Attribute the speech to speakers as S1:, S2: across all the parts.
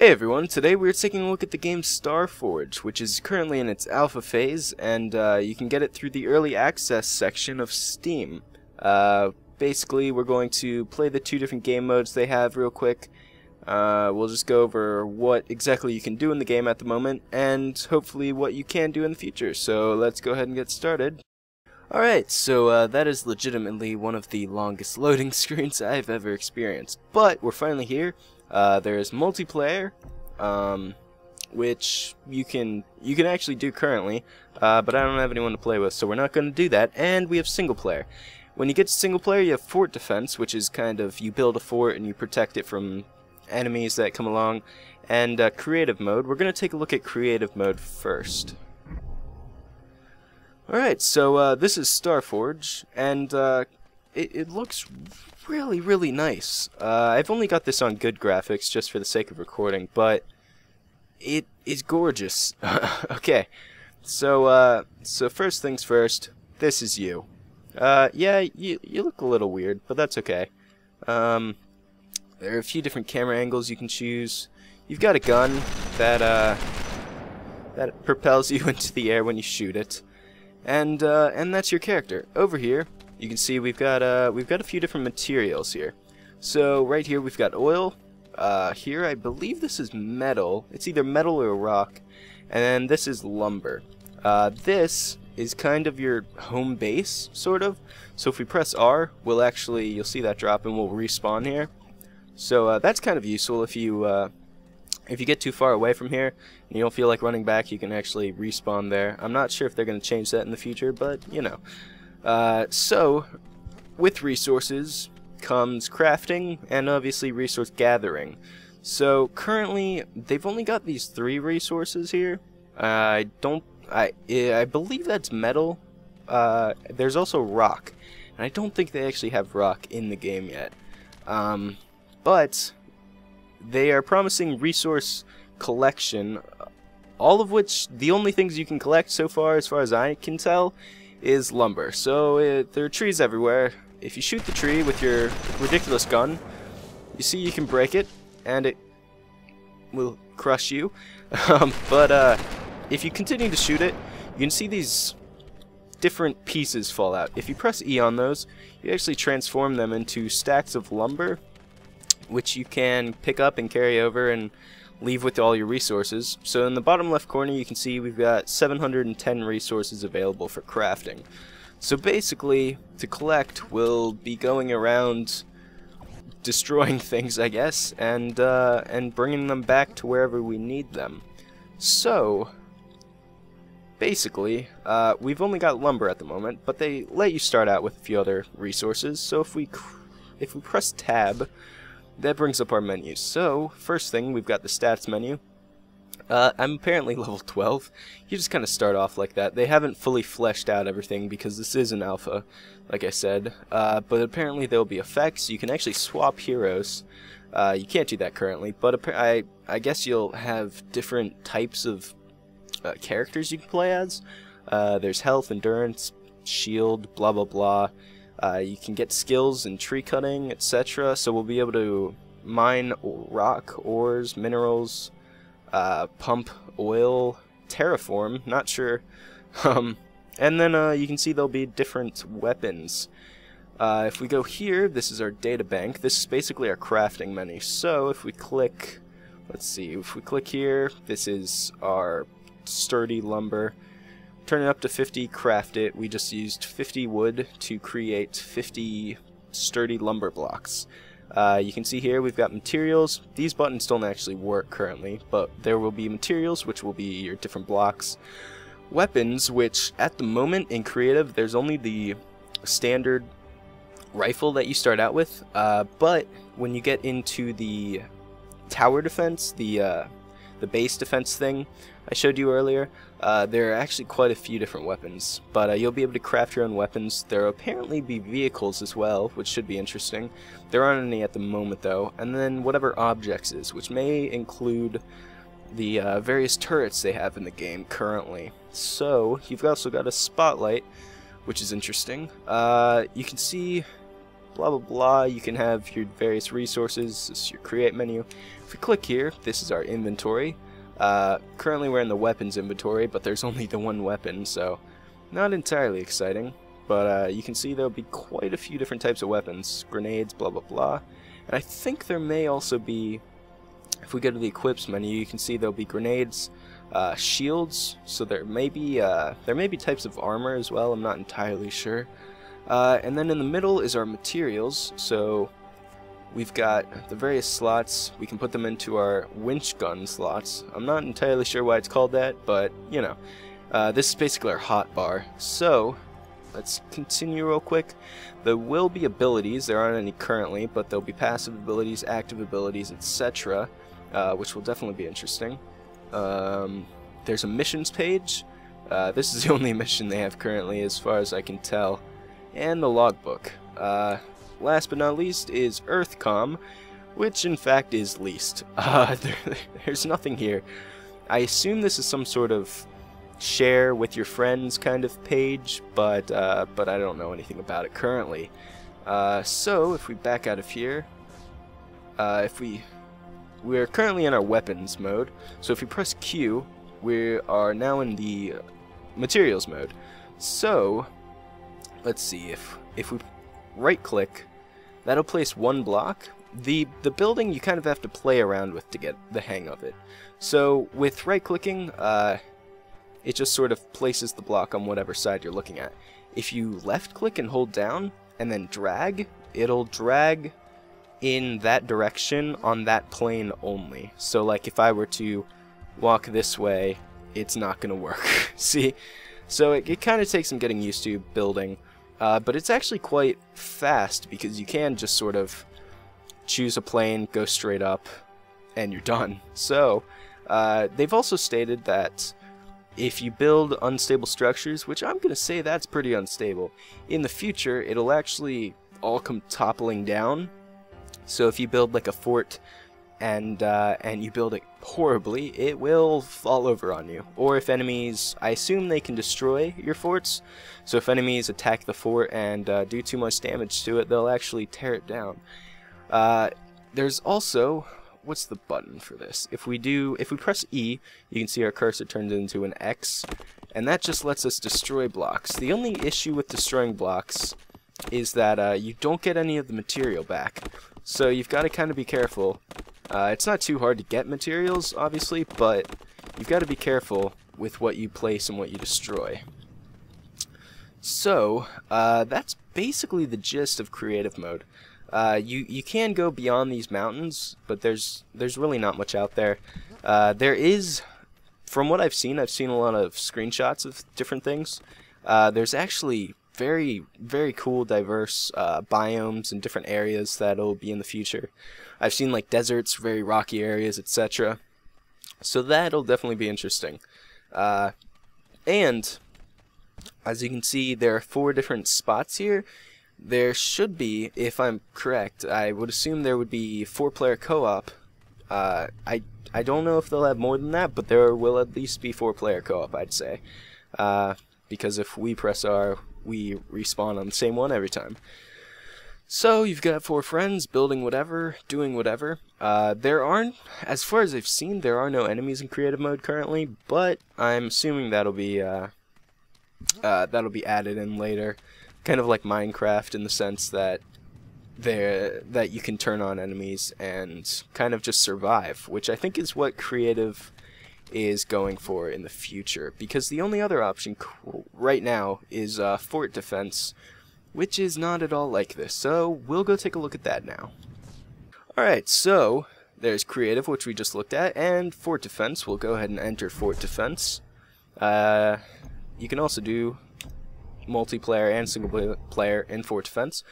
S1: Hey everyone, today we're taking a look at the game Starforge, which is currently in its alpha phase, and you can get it through the early access section of Steam. Basically, we're going to play the two different game modes they have real quick. We'll just go over what exactly you can do in the game at the moment, and hopefully what you can do in the future. So let's go ahead and get started. Alright, so that is legitimately one of the longest loading screens I've ever experienced, but we're finally here. There's multiplayer, which you can actually do currently, but I don't have anyone to play with, so we're not going to do that. And we have single player. When you get to single player, you have fort defense, which is kind of you build a fort and you protect it from enemies that come along. And creative mode. We're going to take a look at creative mode first. Alright, so this is Starforge, and it looks really nice. I've only got this on good graphics just for the sake of recording, but it is gorgeous. Okay, so first things first, this is you. Yeah, you look a little weird, but that's okay. There are a few different camera angles you can choose. You've got a gun that propels you into the air when you shoot it, and that's your character. Over here, you can see we've got a few different materials here. So right here we've got oil. Here I believe this is metal. It's either metal or rock. And then this is lumber. This is kind of your home base, sort of. So if we press R, you'll see that drop and we'll respawn here. So that's kind of useful if you get too far away from here and you don't feel like running back, you can actually respawn there. I'm not sure if they're going to change that in the future, but you know. So, with resources comes crafting and obviously resource gathering. So currently they've only got these 3 resources here. I believe that's metal. There's also rock, and I don't think they actually have rock in the game yet. But they are promising resource collection, all of which the only things you can collect so far, as I can tell, is lumber. So there are trees everywhere. If you shoot the tree with your ridiculous gun, you see you can break it and it will crush you. But if you continue to shoot it, you can see these different pieces fall out. If you press E on those, you actually transform them into stacks of lumber, which you can pick up and carry over and leave with all your resources. So in the bottom left corner you can see we've got 710 resources available for crafting. So basically, to collect, we'll be going around destroying things, I guess, and bringing them back to wherever we need them. So basically, we've only got lumber at the moment, but they let you start out with a few other resources. So if we press tab, that brings up our menus. So, first thing, we've got the stats menu. I'm apparently level 12. You just kind of start off like that. They haven't fully fleshed out everything because this is an alpha, like I said. But apparently there will be effects. You can actually swap heroes. You can't do that currently, but I guess you'll have different types of characters you can play as. There's health, endurance, shield, blah blah blah. You can get skills in tree cutting, etc. So we'll be able to mine rock, ores, minerals, pump oil, terraform, not sure. And then you can see there'll be different weapons. If we go here, this is our data bank. This is basically our crafting menu. So if we click, let's see, if we click here, this is our sturdy lumber. Turn it up to 50, craft it. We just used 50 wood to create 50 sturdy lumber blocks. You can see here we've got materials. These buttons don't actually work currently, but there will be materials, which will be your different blocks. Weapons, which at the moment in creative, there's only the standard rifle that you start out with, but when you get into the tower defense, the base defense thing I showed you earlier, there are actually quite a few different weapons, but you'll be able to craft your own weapons. There will apparently be vehicles as well, which should be interesting. There aren't any at the moment though, and then whatever objects is, which may include the various turrets they have in the game currently. So you've also got a spotlight, which is interesting. You can see blah blah blah. You can have your various resources. This is your create menu. If we click here, this is our inventory. Currently we're in the weapons inventory, but there's only the one weapon, so not entirely exciting. But you can see there'll be quite a few different types of weapons. Grenades, blah blah blah. And I think there may also be, if we go to the equips menu, you can see there'll be grenades, shields, so there may be types of armor as well, I'm not entirely sure. And then in the middle is our materials, so we've got the various slots. We can put them into our winch gun slots. I'm not entirely sure why it's called that, but you know, this is basically our hotbar. So let's continue real quick. There will be abilities, there aren't any currently, but there'll be passive abilities, active abilities, etc., which will definitely be interesting. There's a missions page. This is the only mission they have currently as far as I can tell. And the logbook. Last but not least is Earthcom, which in fact is least. There's nothing here. I assume this is some sort of share with your friends kind of page, but I don't know anything about it currently. So if we back out of here, we're currently in our weapons mode, so if we press Q, we are now in the materials mode. So let's see, if we right click, that'll place one block. The building you kind of have to play around with to get the hang of it. So with right clicking, it just sort of places the block on whatever side you're looking at. If you left click and hold down and then drag, it'll drag in that direction on that plane only. So like if I were to walk this way, it's not gonna work. See? So it kind of takes some getting used to building, but it's actually quite fast because you can just sort of choose a plane, go straight up, and you're done. So they've also stated that if you build unstable structures, which I'm gonna say that's pretty unstable, in the future it'll actually all come toppling down. So if you build like a fort and you build it horribly, it will fall over on you. Or if enemies, I assume they can destroy your forts, so if enemies attack the fort and do too much damage to it, they'll actually tear it down. There's also, what's the button for this? If we press E, you can see our cursor turns into an X, and that just lets us destroy blocks. The only issue with destroying blocks is that you don't get any of the material back. So you've got to kind of be careful. It's not too hard to get materials, obviously, but you've got to be careful with what you place and what you destroy. So that's basically the gist of creative mode. You can go beyond these mountains, but there's really not much out there. There is, from what I've seen a lot of screenshots of different things. There's actually very, very cool, diverse biomes and different areas that'll be in the future. I've seen like deserts, very rocky areas, etc. So that'll definitely be interesting. And as you can see, there are 4 different spots here. There should be, if I'm correct, I would assume there would be 4-player co-op. I don't know if they'll have more than that, but there will at least be 4-player co-op, I'd say. Because if we press R, we respawn on the same one every time. So you've got 4 friends building whatever, doing whatever. There aren't, as far as I've seen, there are no enemies in creative mode currently, but I'm assuming that'll be added in later, kind of like Minecraft in the sense that you can turn on enemies and kind of just survive, which I think is what creative is going for in the future, because the only other option right now is fort defense, which is not at all like this. So we'll go take a look at that now. Alright, so there's creative, which we just looked at, and fort defense. We'll go ahead and enter fort defense. You can also do multiplayer and single player in fort defense,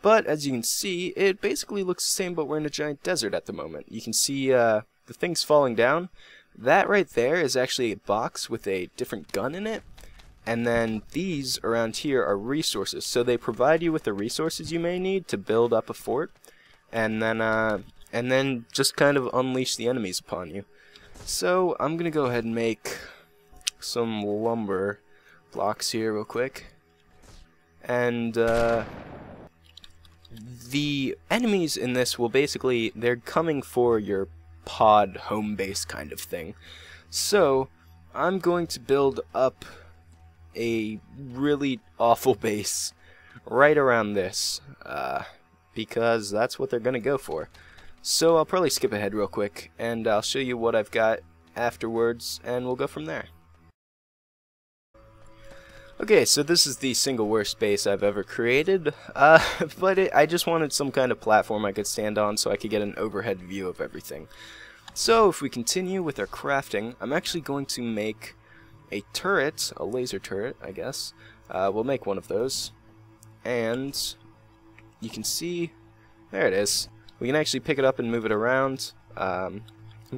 S1: but as you can see, it basically looks the same, but we're in a giant desert at the moment. You can see the things falling down. That right there is actually a box with a different gun in it, and then these around here are resources. So they provide you with the resources you may need to build up a fort, and then just kind of unleash the enemies upon you. So I'm gonna go ahead and make some lumber blocks here real quick, and the enemies in this will basically, they're coming for your pod home base kind of thing. So I'm going to build up a really awful base right around this, because that's what they're going to go for. So I'll probably skip ahead real quick, and I'll show you what I've got afterwards, and we'll go from there. Okay, so this is the single worst base I've ever created, but I just wanted some kind of platform I could stand on so I could get an overhead view of everything. So if we continue with our crafting, I'm actually going to make a turret, a laser turret, I guess. We'll make one of those, and you can see, there it is. We can actually pick it up and move it around. I'm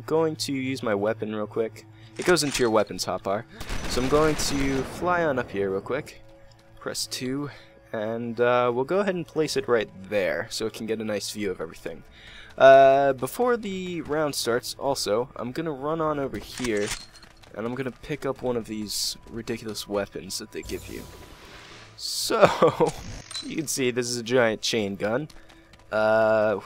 S1: going to use my weapon real quick. It goes into your weapons hotbar. So I'm going to fly on up here real quick, press 2, and we'll go ahead and place it right there so it can get a nice view of everything. Before the round starts, also, I'm going to run on over here, and I'm going to pick up one of these ridiculous weapons that they give you. So, you can see this is a giant chain gun. I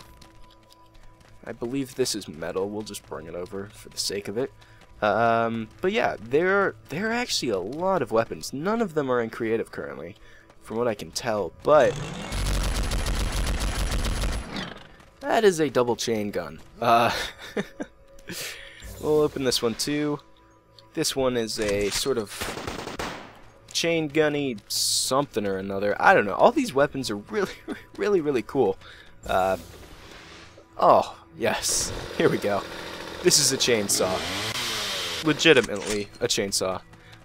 S1: believe this is metal. We'll just bring it over for the sake of it. But yeah, there are actually a lot of weapons. None of them are in creative currently, from what I can tell, but that is a double chain gun. We'll open this one too. This one is a sort of chain gunny something or another. I don't know. All these weapons are really cool. Oh, yes. Here we go. This is a chainsaw. Legitimately a chainsaw.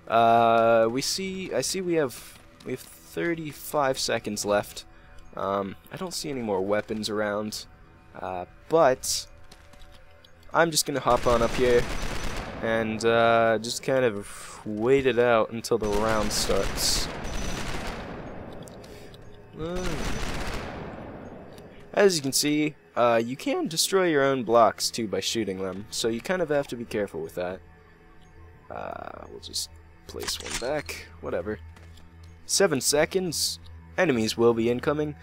S1: I see we have 35 seconds left. I don't see any more weapons around, but I'm just gonna hop on up here and just kind of wait it out until the round starts. As you can see, you can destroy your own blocks too by shooting them, so you kind of have to be careful with that. We'll just place one back, whatever. 7 seconds, enemies will be incoming.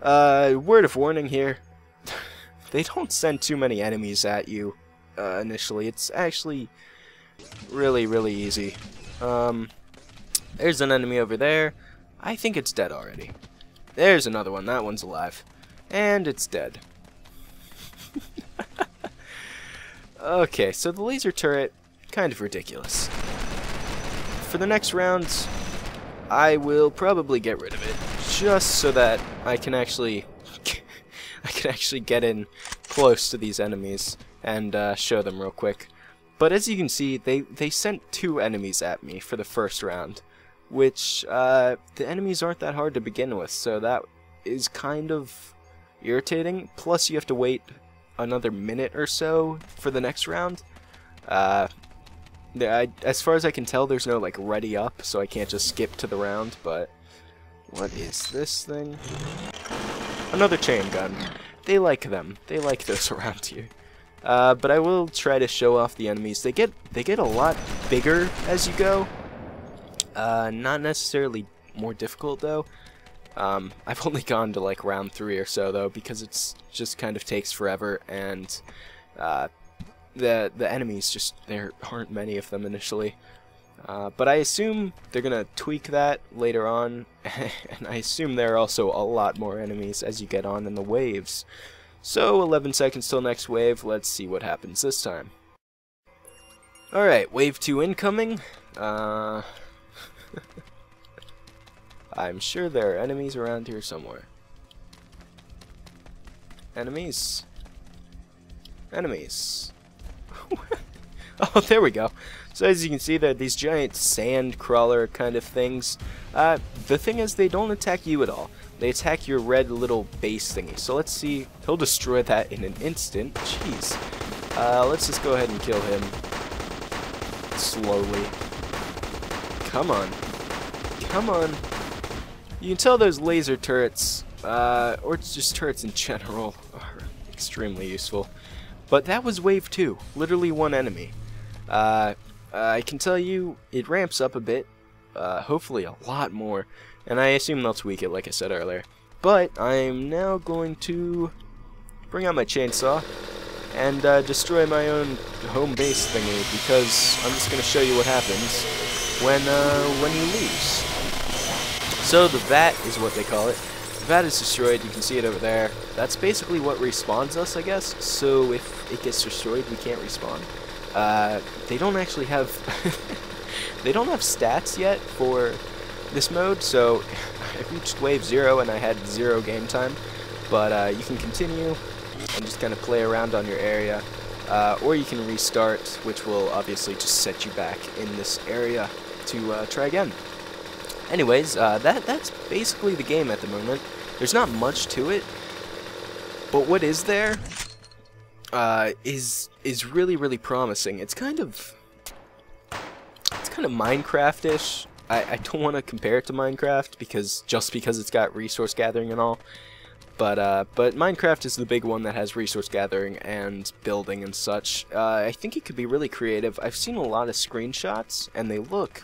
S1: Word of warning here, they don't send too many enemies at you initially. It's actually really easy. There's an enemy over there. I think it's dead already. There's another one, that one's alive. And it's dead. Okay, so the laser turret, kind of ridiculous. For the next round, I will probably get rid of it, just so that I can actually get in close to these enemies and show them real quick. But as you can see, they sent 2 enemies at me for the first round, which the enemies aren't that hard to begin with, so that is kind of irritating. Plus you have to wait another minute or so for the next round. As far as I can tell, there's no like ready up, so I can't just skip to the round. But what is this thing? Another chain gun. They like them. They like those around here. But I will try to show off the enemies. They get a lot bigger as you go. Not necessarily more difficult though. I've only gone to like round 3 or so though, because it's just kind of takes forever, and the enemies just, there aren't many of them initially. But I assume they're gonna tweak that later on, and I assume there are also a lot more enemies as you get on in the waves. So 11 seconds till next wave. Let's see what happens this time. Alright, wave 2 incoming. I'm sure there are enemies around here somewhere. Enemies. Enemies. Oh, there we go. So as you can see, there are these giant sand crawler kind of things. The thing is, they don't attack you at all. They attack your red little base thingy. So let's see. He'll destroy that in an instant. Jeez. Let's just go ahead and kill him. Slowly. Come on. Come on. You can tell those laser turrets, or just turrets in general, are extremely useful. But that was wave 2. Literally 1 enemy. I can tell you, it ramps up a bit. Hopefully a lot more. And I assume they'll tweak it, like I said earlier. But I'm now going to bring out my chainsaw and destroy my own home base thingy, because I'm just going to show you what happens when you lose. So the vat is what they call it. The vat is destroyed. You can see it over there. That's basically what respawns us, I guess. So if it gets destroyed, we can't respawn. They don't actually have they don't have stats yet for this mode, so I reached wave 0 and I had 0 game time. But you can continue and just kind of play around on your area, or you can restart, which will obviously just set you back in this area to try again. Anyways, that's basically the game at the moment. There's not much to it, but what is there is really promising. It's kind of Minecraft-ish. I don't want to compare it to Minecraft because it's got resource gathering and all. But Minecraft is the big one that has resource gathering and building and such. I think it could be really creative. I've seen a lot of screenshots, and they look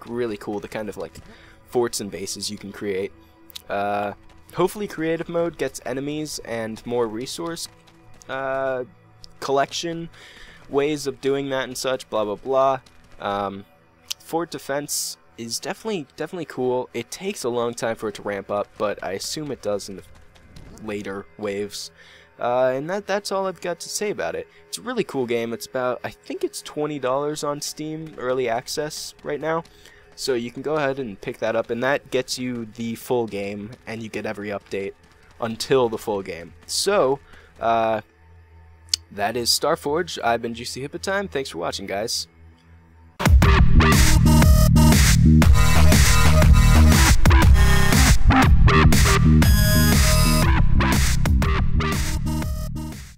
S1: really cool. The kind of like forts and bases you can create. Hopefully, creative mode gets enemies and more resource collection ways of doing that and such. Blah blah blah. Fort defense is definitely cool. It takes a long time for it to ramp up, but I assume it does in the later waves. And that's all I've got to say about it. It's a really cool game. It's about, I think it's $20 on Steam early access right now, so you can go ahead and pick that up, and that gets you the full game, and you get every update until the full game. So that is Starforge. I've been JuicyHippoTime. Thanks for watching, guys.